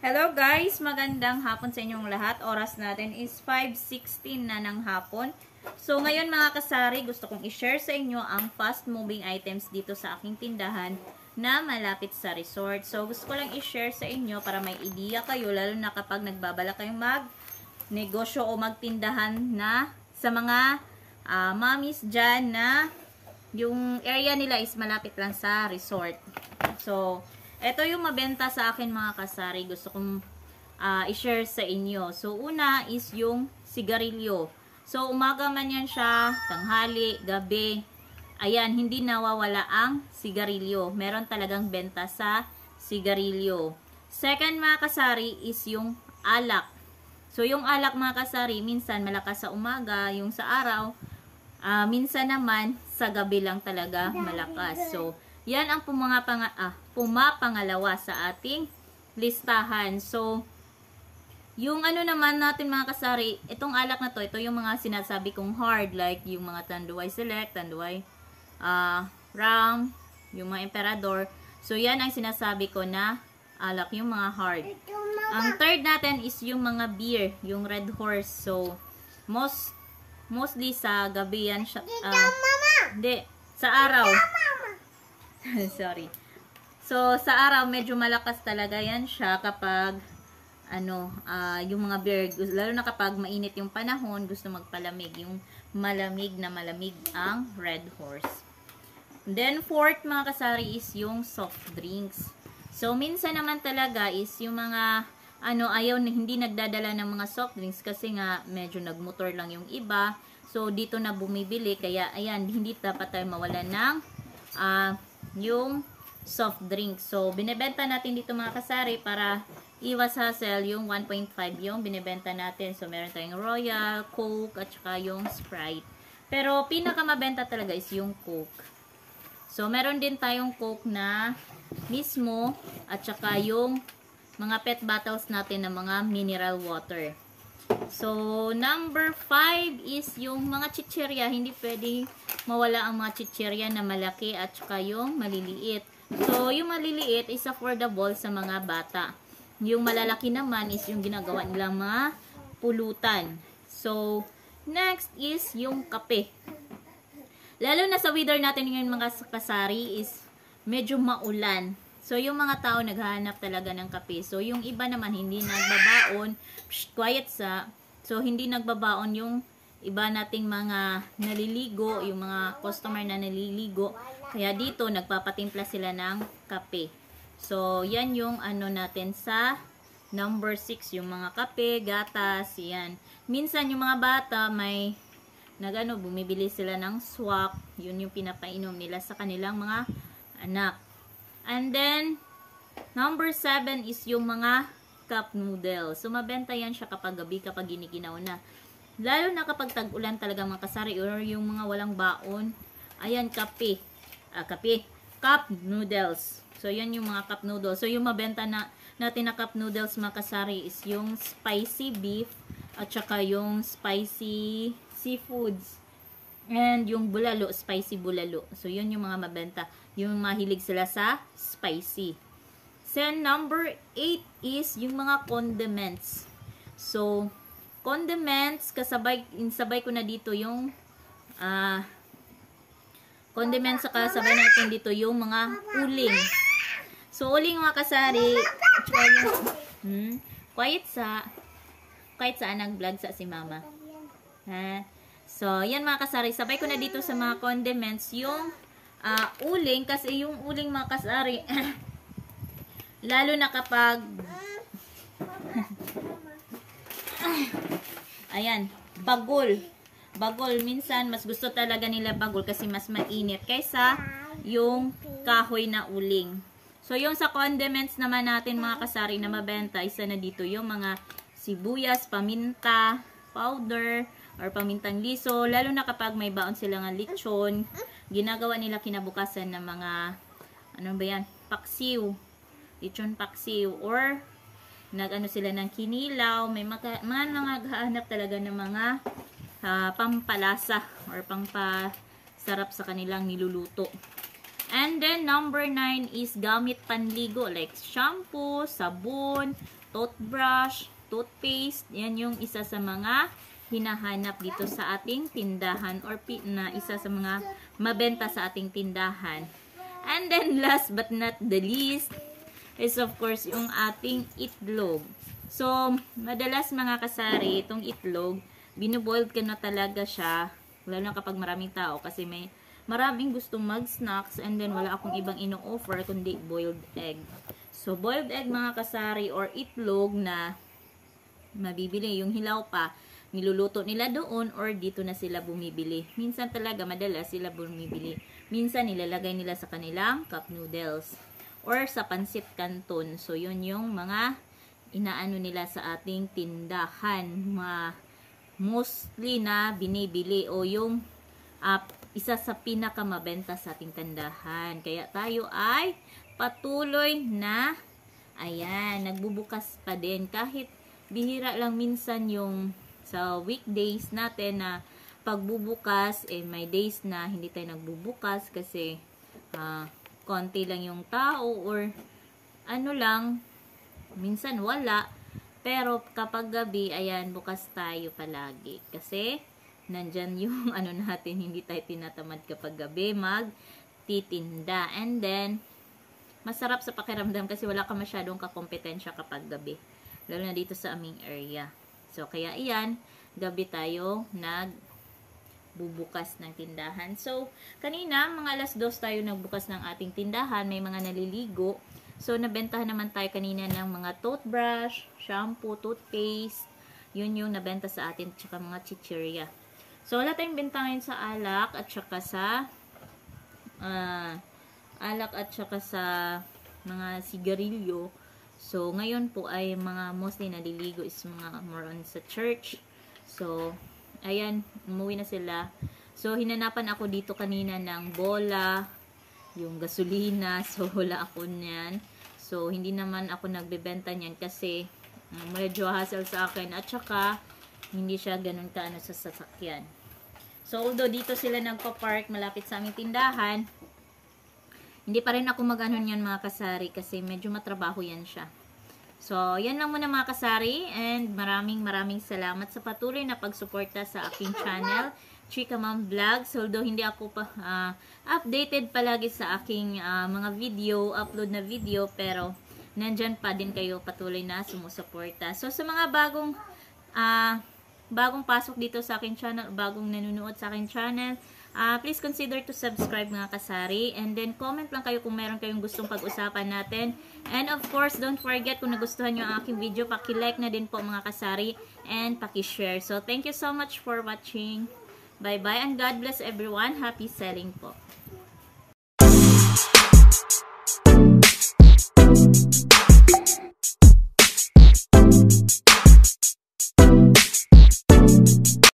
Hello guys! Magandang hapon sa inyong lahat. Oras natin is 5:16 na ng hapon. So ngayon mga kasari, gusto kong i-share sa inyo ang fast moving items dito sa aking tindahan na malapit sa resort. So gusto ko lang i-share sa inyo para may idea kayo, lalo na kapag nagbabalak kayong mag-negosyo o magtindahan na sa mga mommies dyan na yung area nila is malapit lang sa resort. So ito yung mabenta sa akin mga kasari. Gusto kong i-share sa inyo. So, una is yung sigarilyo. So, umaga man yan siya, tanghali, gabi. Ayan, hindi nawawala ang sigarilyo. Meron talagang benta sa sigarilyo. Second mga kasari is yung alak. So, yung alak mga kasari, minsan malakas sa umaga, yung sa araw. Minsan naman, sa gabi lang talaga malakas. So, yan ang pumapangalawa sa ating listahan. So, yung ano naman natin mga kasari, itong alak na to, ito yung mga sinasabi kong hard, like yung mga Tanduay Select, Tanduay Ram, yung mga Emperador. So, yan ang sinasabi ko na alak, yung mga hard. Ang third natin is yung mga beer, yung Red Horse. So, mostly sa gabi yan siya. Hindi, sa araw. Sorry. So, sa araw, medyo malakas talaga yan siya kapag, yung mga beer, lalo na kapag mainit yung panahon, gusto magpalamig. Yung malamig na malamig ang Red Horse. Then, fourth, mga kasari, is yung soft drinks. So, minsan naman talaga is yung mga, hindi nagdadala ng mga soft drinks kasi nga, medyo nagmotor lang yung iba. So, dito na bumibili. Kaya, ayan, hindi dapat tayo mawala ng, yung soft drink. So, binebenta natin dito mga kasari para iwas hassle. Yung 1.5 yung binebenta natin. So, meron tayong Royal, Coke, at saka yung Sprite. Pero, pinakamabenta talaga is yung Coke. So, meron din tayong Coke na mismo at saka yung mga pet bottles natin ng mga mineral water. So, number 5 is yung mga chichirya. Hindi pwede mawala ang mga chichirya na malaki at saka yung maliliit. So, yung maliliit is affordable sa mga bata. Yung malalaki naman is yung ginagawa nilang mga pulutan. So, next is yung kape. Lalo na sa weather natin ngayon mga kasari is medyo maulan. So, yung mga tao naghahanap talaga ng kape. So, yung iba naman hindi nagbabaon. Quiet sa. So, hindi nagbabaon yung iba nating mga naliligo, yung mga customer na naliligo. Kaya dito, nagpapatimpla sila ng kape. So, yan yung natin sa number 6. Yung mga kape, gatas, yan. Minsan, yung mga bata, may bumibili sila ng swak. Yun yung pinapainom nila sa kanilang mga anak. And then, number 7 is yung mga cup noodles. So, mabenta yan siya kapag gabi, kapag giniginaw na. Lalo na kapag tag-ulan talaga mga kasari or yung mga walang baon. Ayan, kape. Cup noodles. So, yan yung mga cup noodles. So, yung mabenta natin na cup noodles mga kasari is yung spicy beef at saka yung spicy seafoods. And yung bulalo, spicy bulalo. So, yun yung mga mabenta. Yung mahilig sila sa spicy. Then, number 8 is yung mga condiments. So, condiments, insabay ko na dito yung condiments, saka sabay natin dito yung mga uling. So, uling mga kasari, quiet sa nag-vlog sa si mama. Ha? So, yan mga kasari, sabay ko na dito sa mga condiments yung uling, kasi yung uling mga kasari, lalo na kapag ayan, bagol, minsan mas gusto talaga nila bagol kasi mas mainit kaysa yung kahoy na uling. So, yung sa condiments naman natin mga kasari na mabenta, isa na dito yung mga sibuyas, paminta, powder, or pamintang liso, lalo na kapag may baon sila ng lechon, ginagawa nila kinabukasan ng mga, paksiw, lechon paksiw, or sila ng kinilaw, may mga naghahanap talaga ng mga pampalasa or pampasarap sa kanilang niluluto. And then, number 9 is gamit panligo like shampoo, sabon, toothbrush, toothpaste. Yan yung isa sa mga hinahanap dito sa ating tindahan or na isa sa mga mabenta sa ating tindahan. And then, last but not the least, is of course yung ating itlog. So, madalas mga kasari, itong itlog, binuboiled ka na talaga siya, lalo na kapag maraming tao kasi may maraming gustong mag-snacks and then wala akong ibang ino-offer kundi boiled egg. So, boiled egg mga kasari or itlog na mabibili, yung hilaw pa, niluluto nila doon or dito na sila bumibili. Minsan talaga, madalas sila bumibili. Minsan nilalagay nila sa kanilang cup noodles or sa pansit canton. So, yun yung mga inaano nila sa ating tindahan. Mostly na binibili o yung isa sa pinakamabenta sa ating tindahan. Kaya tayo ay patuloy na ayan, nagbubukas pa din. Kahit bihira lang minsan yung sa weekdays natin na pagbubukas, may days na hindi tayo nagbubukas kasi konti lang yung tao or ano lang, minsan wala. Pero kapag gabi, ayan, bukas tayo palagi. Kasi nandyan yung ano natin, hindi tayo tinatamad kapag gabi magtitinda. And then, masarap sa pakiramdam kasi wala ka masyadong kakompetensya kapag gabi. Lalo na dito sa aming area. So, kaya iyan, gabi tayo nagbubukas ng tindahan. So, kanina, mga alas 2 tayo nagbukas ng ating tindahan. May mga naliligo. So, nabentahan naman tayo kanina ng mga toothbrush, shampoo, toothpaste. Yun yung nabenta sa atin, tsaka mga chichirya. So, wala tayong benta ngayon sa alak at tsaka sa mga sigarilyo. So, ngayon po ay mga mostly naliligo is mga more on sa church. So, ayan, umuwi na sila. So, hinanapan ako dito kanina ng bola, yung gasolina. So, wala ako niyan. So, hindi naman ako nagbebenta niyan kasi medyo hassle sa akin. At saka, hindi siya ganun kaano sa sasakyan. So, although dito sila nagpa-park malapit sa aming tindahan, hindi pa rin ako mag-ano niyan mga kasari kasi medyo matrabaho yan siya. So, yan lang muna mga kasari and maraming salamat sa patuloy na pagsuporta sa aking channel, Chika Mom Vlogs. Although hindi ako pa updated palagi sa aking mga video, upload na video, pero nandyan pa din kayo patuloy na sumusuporta. So, sa mga bagong pasok dito sa aking channel, bagong nanonood sa aking channel, please consider to subscribe mga kasari. And then, comment lang kayo kung meron kayong gustong pag-usapan natin. And of course, don't forget kung nagustuhan nyo ang aking video, paki-like na din po mga kasari and paki-share. So, thank you so much for watching. Bye-bye and God bless everyone. Happy selling po.